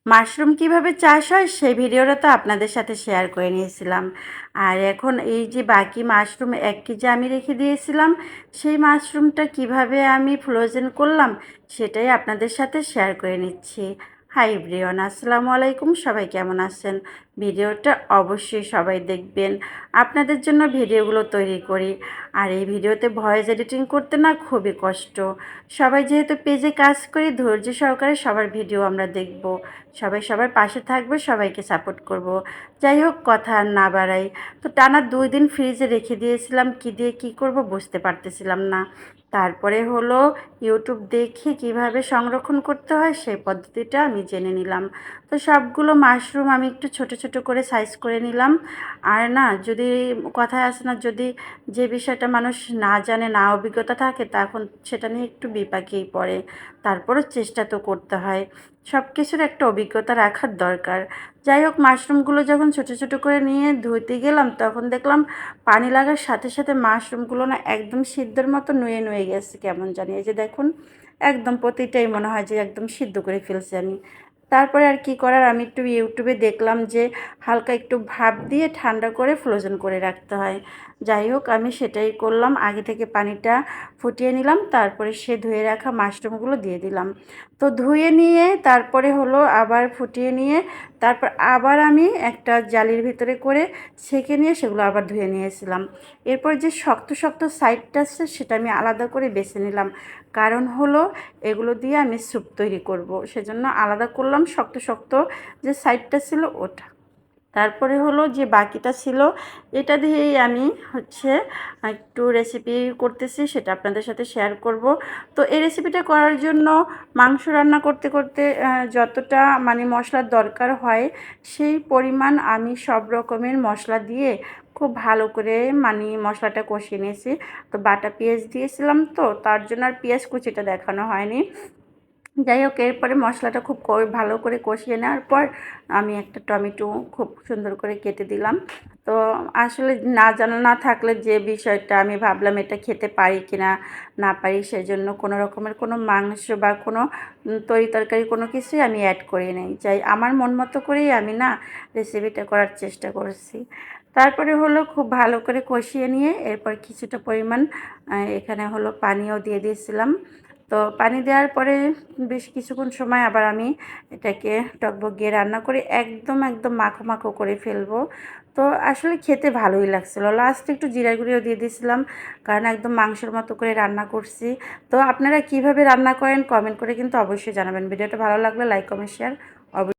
Mushroom কিভাবে চাষ হয় সেই ভিডিওটা তো আপনাদের সাথে শেয়ার করে নিয়েছিলাম। আর এখন এই যে বাকি মাশরুম ১ কেজি আমি রেখে দিয়েছিলাম, সেই মাশরুমটা কিভাবে আমি ফ্রোজেন করলাম সেটাই আপনাদের সাথে শেয়ার করে নিচ্ছি। হাই এভরিওয়ান, আসসালামু আলাইকুম। সবাই কেমন আছেন? ভিডিওটা অবশ্যই সবাই দেখবেন। আপনাদের জন্য ভিডিওগুলো তৈরি করি। আর এই ভিডিওতে ভয়েস এডিটিং করতে না খুবই কষ্ট। সবাই যেহেতু পেজে কাজ করি, ধৈর্য সহকারে সবার ভিডিও আমরা দেখব। সবাই সবার পাশে থাকবে, সবাইকে সাপোর্ট করব। যাই হোক, কথা আর না বাড়াই। তো টানা 2 দিন ফ্রিজে রেখে দিয়েছিলাম, কী দিয়ে কী করব বুঝতে পারতেছিলাম না। তারপরে হলো ইউটিউব দেখে কিভাবে সংরক্ষণ করতে হয় সেই পদ্ধতিটা আমি জেনে নিলাম। তো সবগুলো মাশরুম আমি একটু ছোট ছোট করে সাইজ করে নিলাম। আর না, যদি কথায় আছে না, যদি যে বিষয়টা মানুষ না জানে, না অভিজ্ঞতা থাকে, তখন সেটা নিয়ে একটু বিপাকেই পড়ে। তারপরও চেষ্টা তো করতে হয়। সব কিছুর একটা অভিজ্ঞতা রাখার দরকার। যাই হোক, মাশরুমগুলো যখন ছোটো ছোটো করে নিয়ে ধুতে গেলাম, তখন দেখলাম পানি লাগার সাথে সাথে মাশরুমগুলো না একদম সিদ্ধর মতো নুয়ে নুয়ে গেছে কেমন জানি। এই যে দেখুন, একদম প্রতিটাই মনে হয় যে একদম সিদ্ধ করে ফেলছি আমি। তারপরে আর কি করার, আমি একটু ইউটিউবে দেখলাম যে হালকা একটু ভাপ দিয়ে ঠান্ডা করে ফ্রোজেন করে রাখতে হয়। যাই হোক, আমি সেটাই করলাম। আগে থেকে পানিটা ফুটিয়ে নিলাম, তারপরে সে ধুয়ে রাখা মাশরুমগুলো দিয়ে দিলাম। তো ধুয়ে নিয়ে তারপরে হলো আবার ফুটিয়ে নিয়ে তারপর আবার আমি একটা জালির ভিতরে করে ছেঁকে নিয়ে সেগুলো আবার ধুয়ে নিয়েছিলাম। এরপর যে শক্ত শক্ত সাইডটা আছে সেটা আমি আলাদা করে বেছে নিলাম। কারণ হলো এগুলো দিয়ে আমি স্যুপ তৈরি করব, সেজন্য আলাদা করলাম শক্ত শক্ত যে সাইডটা ছিল ওটা। তারপরে হলো যে বাকিটা ছিল, এটা দিয়েই আমি হচ্ছে একটু রেসিপি করতেছি, সেটা আপনাদের সাথে শেয়ার করব। তো এই রেসিপিটা করার জন্য মাংস রান্না করতে করতে যতটা মানে মশলার দরকার হয় সেই পরিমাণ আমি সব রকমের মশলা দিয়ে খুব ভালো করে মানে মশলাটা কষিয়ে নিয়েছি। তো বাটা পেঁয়াজ দিয়েছিলাম, তো তার জন্য আর পেঁয়াজ কুচিটা দেখানো হয়নি। যাই হোক, এরপরে মশলাটা খুব ভালো করে কষিয়ে নেওয়ার পর আমি একটা টমেটো খুব সুন্দর করে কেটে দিলাম। তো আসলে না জানা না থাকলে যে বিষয়টা আমি ভাবলাম এটা খেতে পারি কি না না পারি, সেজন্য কোনো রকমের কোনো মাংস বা কোনো তরকারি কোনো কিছুই আমি অ্যাড করি নাই। যাই আমার মন মতো করেই আমি না রেসিপিটা করার চেষ্টা করেছি। তারপরে হলো খুব ভালো করে কষিয়ে নিয়ে এরপর কিছুটা পরিমাণ এখানে হলো পানিও দিয়ে দিয়েছিলাম। তো পানি দেওয়ার পরে বেশ কিছুক্ষণ সময় আবার আমি এটাকে টকবগিয়ে রান্না করে একদম একদম মাখো মাখো করে ফেলবো। তো আসলে খেতে ভালোই লাগছিলো। লাস্টে একটু জিরা গুঁড়িও দিয়ে দিয়েছিলাম, কারণ একদম মাংসের মতো করে রান্না করছি। তো আপনারা কিভাবে রান্না করেন কমেন্ট করে কিন্তু অবশ্যই জানাবেন। ভিডিওটা ভালো লাগলে লাইক, কমেন্ট, শেয়ার